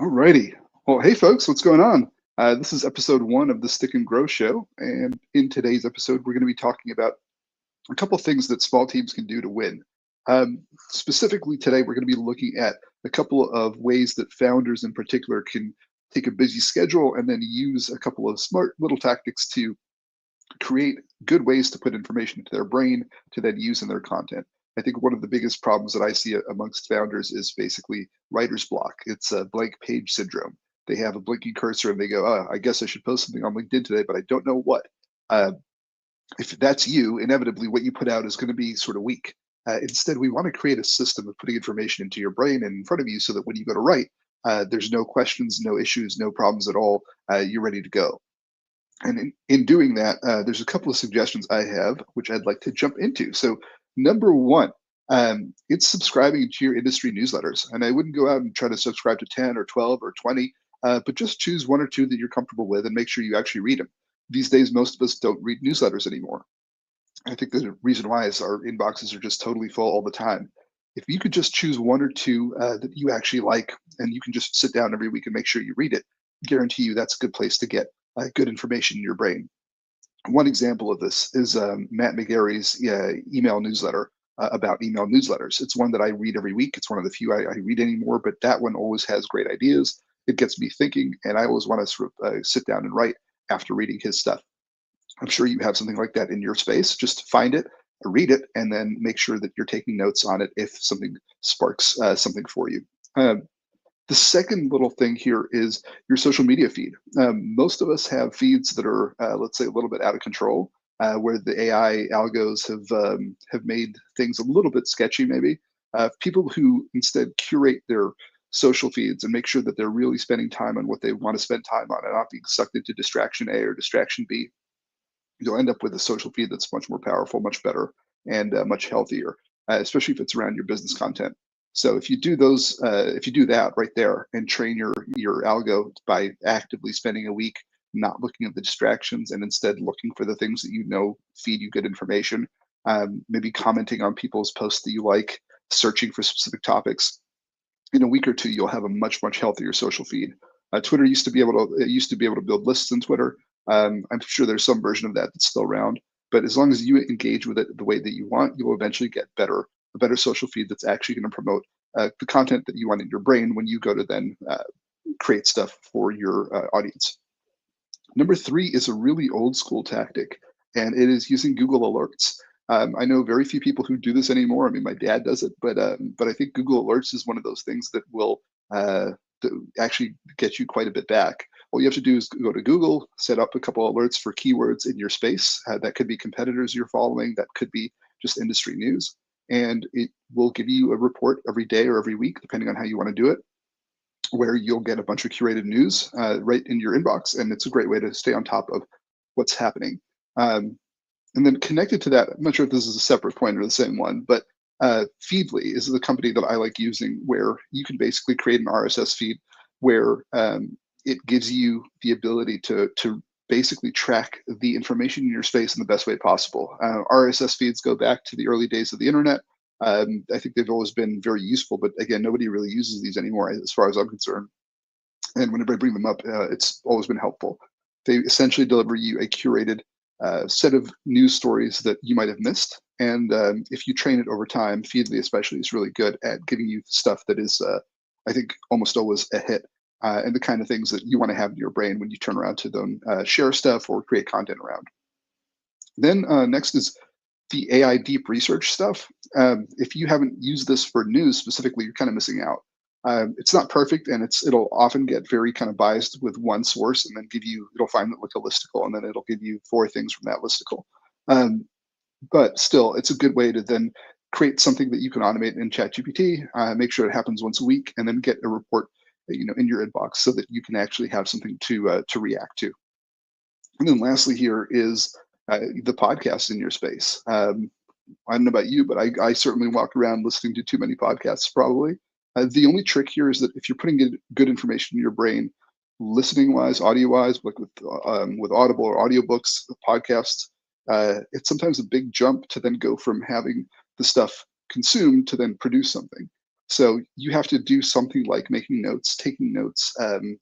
Alrighty. Well, hey folks, what's going on? This is episode one of the Stick and Grow Show, and in today's episode, we're going to be talking about a couple things that small teams can do to win. Specifically, today, we're going to be looking at a couple of ways that founders in particular can take a busy schedule and then use a couple of smart little tactics to create good ways to put information into their brain to then use in their content. I think one of the biggest problems that I see amongst founders is basically writer's block. It's a blank page syndrome. They have a blinking cursor and they go, oh, I guess I should post something on LinkedIn today, but I don't know what. Uh, if that's you, inevitably what you put out is going to be sort of weak. Instead, we want to create a system of putting information into your brain and in front of you so that when you go to write, there's no questions, no issues, no problems at all. You're ready to go. And in doing that, there's a couple of suggestions I have, which I'd like to jump into. So, number one, it's subscribing to your industry newsletters. And I wouldn't go out and try to subscribe to 10 or 12 or 20, but just choose one or two that you're comfortable with and make sure you actually read them. These days, most of us don't read newsletters anymore. I think the reason why is our inboxes are just totally full all the time. If you could just choose one or two that you actually like, and you can just sit down every week and make sure you read it, guarantee you that's a good place to get good information in your brain. One example of this is Matt McGarry's email newsletter about email newsletters. It's one that I read every week. It's one of the few I read anymore, but that one always has great ideas. It gets me thinking, and I always want to sort of sit down and write after reading his stuff. I'm sure you have something like that in your space. Just find it, read it, and then make sure that you're taking notes on it if something sparks something for you. The second little thing here is your social media feed. Most of us have feeds that are, let's say, a little bit out of control, where the AI algos have made things a little bit sketchy, maybe. People who instead curate their social feeds and make sure that they're really spending time on what they want to spend time on and not being sucked into distraction A or distraction B, you'll end up with a social feed that's much more powerful, much better, and much healthier, especially if it's around your business content. So if you do those, if you do that right there and train your algo by actively spending a week not looking at the distractions and instead looking for the things that you know feed you good information, maybe commenting on people's posts that you like, searching for specific topics, in a week or two you'll have a much healthier social feed. Twitter used to be able to build lists in Twitter. I'm sure there's some version of that that's still around, but as long as you engage with it the way that you want, you'll eventually get a better social feed that's actually going to promote the content that you want in your brain when you go to then create stuff for your audience. Number three is a really old school tactic, and it is using Google Alerts. I know very few people who do this anymore. I mean, my dad does it, but I think Google Alerts is one of those things that will actually get you quite a bit back. All you have to do is go to Google, set up a couple of alerts for keywords in your space. That could be competitors you're following, that could be just industry news, and it will give you a report every day or every week, depending on how you want to do it, where you'll get a bunch of curated news right in your inbox, and it's a great way to stay on top of what's happening. And then connected to that, I'm not sure if this is a separate point or the same one, but Feedly is the company that I like using, where you can basically create an RSS feed where it gives you the ability to basically track the information in your space in the best way possible. RSS feeds go back to the early days of the internet. I think they've always been very useful, but again, nobody really uses these anymore as far as I'm concerned. And whenever I bring them up, it's always been helpful. They essentially deliver you a curated set of news stories that you might have missed. And if you train it over time, Feedly especially is really good at giving you stuff that is, I think, almost always a hit, and the kind of things that you want to have in your brain when you turn around to them, share stuff or create content around. Then next is the AI deep research stuff. If you haven't used this for news specifically, you're kind of missing out. It's not perfect, and it'll often get very kind of biased with one source, and then it'll find like a listicle, and then it'll give you four things from that listicle. But still, it's a good way to then create something that you can automate in ChatGPT, make sure it happens once a week, and then get a report, in your inbox so that you can actually have something to react to. And then lastly, here is the podcast in your space. I don't know about you, but I certainly walk around listening to too many podcasts, probably. The only trick here is that if you're putting good information in your brain, listening wise, audio wise, like with Audible or audiobooks, podcasts, it's sometimes a big jump to then go from having the stuff consumed to then produce something. So you have to do something like making notes, taking notes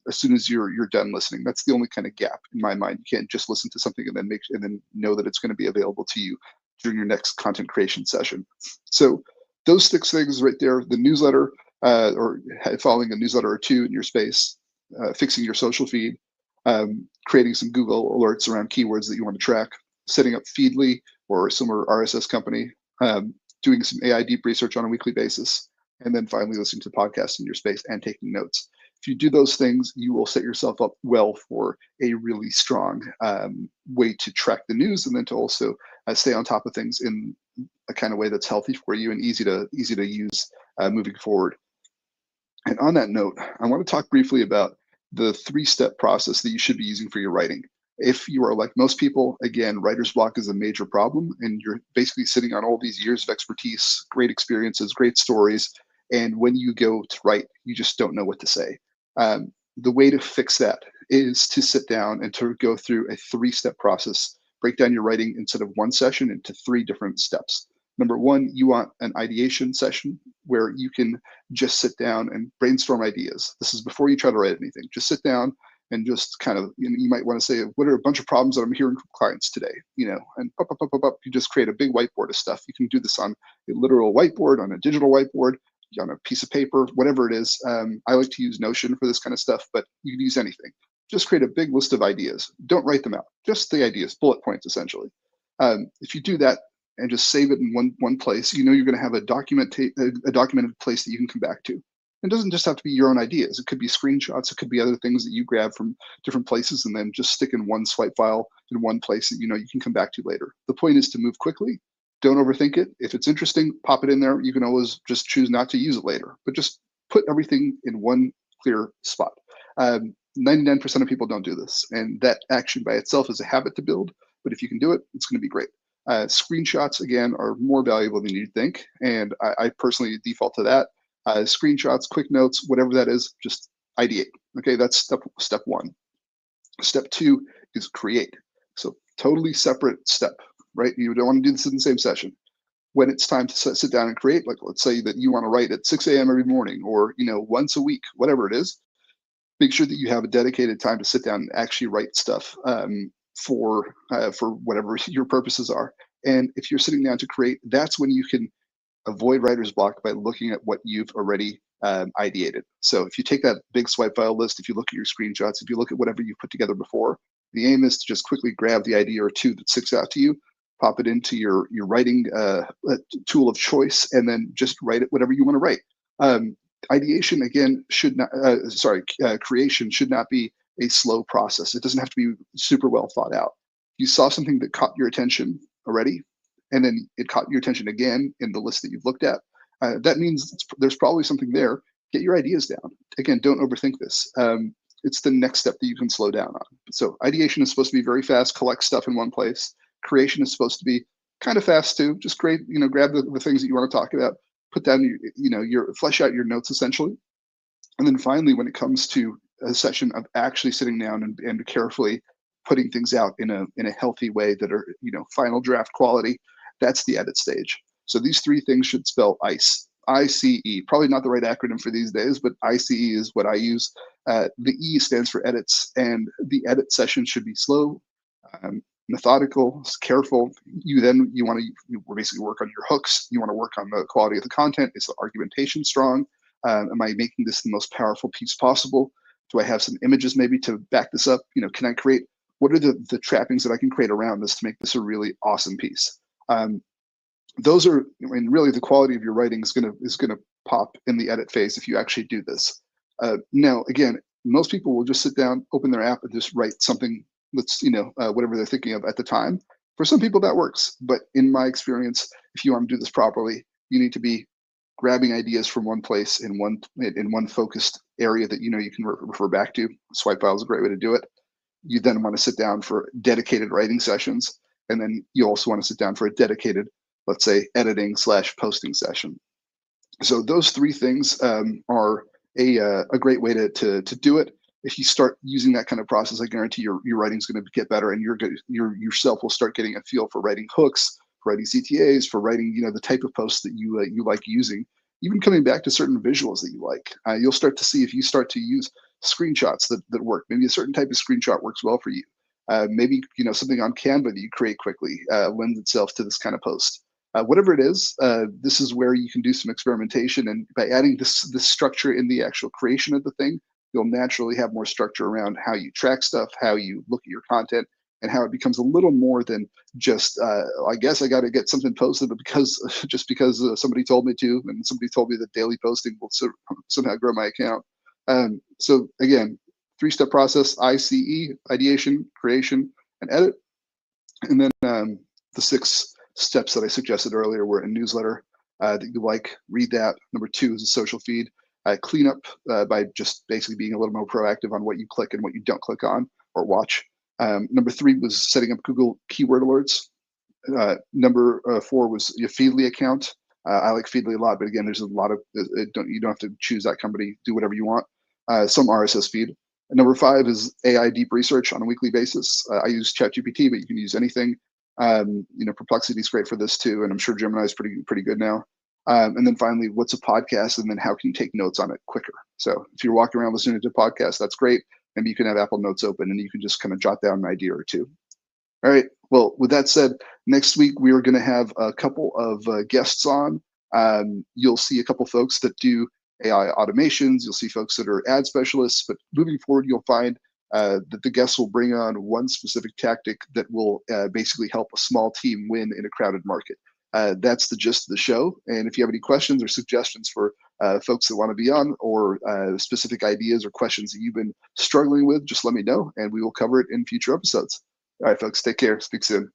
as soon as you're done listening. That's the only kind of gap in my mind. You can't just listen to something and then know that it's going to be available to you during your next content creation session. So those 6 things right there: the newsletter, or following a newsletter or two in your space, fixing your social feed, creating some Google alerts around keywords that you want to track, setting up Feedly or a similar RSS company, doing some AI deep research on a weekly basis, and then finally listening to podcasts in your space and taking notes. If you do those things, you will set yourself up well for a really strong way to track the news, and then to also stay on top of things in a kind of way that's healthy for you and easy to use moving forward. And on that note, I want to talk briefly about the 3-step process that you should be using for your writing. If you are like most people, again, writer's block is a major problem, and you're basically sitting on all these years of expertise, great experiences, great stories, and when you go to write, you just don't know what to say. The way to fix that is to sit down and to go through a 3-step process. Break down your writing instead of one session into 3 different steps. Number one, you want an ideation session where you can just sit down and brainstorm ideas. This is before you try to write anything. Just sit down and just kind of, you might want to say, what are a bunch of problems that I'm hearing from clients today? And you just create a big whiteboard of stuff. You can do this on a literal whiteboard, on a digital whiteboard, on a piece of paper, whatever it is. I like to use Notion for this kind of stuff, but you can use anything. Just create a big list of ideas. Don't write them out, just the ideas, bullet points, essentially. If you do that and just save it in one place, you're going to have a documented place that you can come back to. It doesn't just have to be your own ideas. It could be screenshots. It could be other things that you grab from different places and then just stick in one swipe file in one place that you can come back to later. The point is to move quickly. Don't overthink it. If it's interesting, pop it in there. You can always just choose not to use it later, but just put everything in one clear spot. 99% of people don't do this, and that action by itself is a habit to build. But if you can do it, it's going to be great. Screenshots, again, are more valuable than you think, and I personally default to that. Screenshots, quick notes, whatever that is, just ideate. Okay, that's step one. Step two is create. So totally separate step, right? You don't want to do this in the same session. When it's time to sit down and create, like let's say that you want to write at 6 a.m. every morning, or once a week, whatever it is, make sure that you have a dedicated time to sit down and actually write stuff for whatever your purposes are. And if you're sitting down to create, that's when you can avoid writer's block by looking at what you've already ideated. So if you take that big swipe file list, if you look at your screenshots, if you look at whatever you've put together before, the aim is to just quickly grab the idea or two that sticks out to you, pop it into your writing tool of choice, and then just write it whatever you want to write. Ideation, again, creation should not be a slow process. It doesn't have to be super well thought out. You saw something that caught your attention already, and then it caught your attention again in the list that you've looked at. That means there's probably something there. Get your ideas down. Again, don't overthink this. It's the next step that you can slow down on. So ideation is supposed to be very fast, collect stuff in one place. Creation is supposed to be kind of fast too. Just grab the things that you want to talk about, put down your flesh out your notes essentially. And then finally, when it comes to a session of actually sitting down and carefully putting things out in a healthy way that are final draft quality, that's the edit stage. So these 3 things should spell ICE. ICE, probably not the right acronym for these days, but ICE is what I use. The E stands for edits, and the edit session should be slow, methodical, careful. You want to basically work on your hooks. You want to work on the quality of the content. Is the argumentation strong? Am I making this the most powerful piece possible? Do I have some images maybe to back this up? Can I create, what are the trappings that I can create around this to make this a really awesome piece? Those are, really the quality of your writing is gonna pop in the edit phase if you actually do this. Now, again, most people will just sit down, open their app, and just write something that's whatever they're thinking of at the time. For some people that works, but in my experience, if you want to do this properly, you need to be grabbing ideas from one place in one focused area that you can refer back to. Swipe file is a great way to do it. You then want to sit down for dedicated writing sessions, and then you also want to sit down for a dedicated, let's say, editing / posting session. So those 3 things are a great way to do it. If you start using that kind of process, I guarantee your writing's going to get better, and yourself will start getting a feel for writing hooks, for writing CTAs, for writing the type of posts that you like using, even coming back to certain visuals that you like. You'll start to see if you start to use screenshots that work. Maybe a certain type of screenshot works well for you. Maybe something on Canva that you create quickly lends itself to this kind of post. Whatever it is, this is where you can do some experimentation, and by adding this structure in the actual creation of the thing, you'll naturally have more structure around how you track stuff, how you look at your content, and how it becomes a little more than just I guess I got to get something posted, but because just because somebody told me to, and somebody told me that daily posting will somehow grow my account. So again, three-step process: ICE, ideation, creation, and edit. And then the 6 steps that I suggested earlier were a newsletter that you like, read that. Number 2 is a social feed. Clean up by just basically being a little more proactive on what you click and what you don't click on or watch. Number 3 was setting up Google keyword alerts. Number 4 was your Feedly account. I like Feedly a lot, but again, there's a lot of you don't have to choose that company. Do whatever you want. Some RSS feed. And number 5 is AI deep research on a weekly basis. I use ChatGPT, but you can use anything. Perplexity is great for this too, and I'm sure Gemini is pretty good now. And then finally, what's a podcast, and then how can you take notes on it quicker? So if you're walking around listening to a podcast, that's great. Maybe you can have Apple Notes open, and you can just kind of jot down an idea or two. All right. Well, with that said, next week we are going to have a couple of guests on. You'll see a couple folks that do AI automations. You'll see folks that are ad specialists. But moving forward, you'll find that the guests will bring on one specific tactic that will basically help a small team win in a crowded market. That's the gist of the show. And if you have any questions or suggestions for folks that want to be on, or specific ideas or questions that you've been struggling with, just let me know, and we will cover it in future episodes. All right, folks, take care. Speak soon.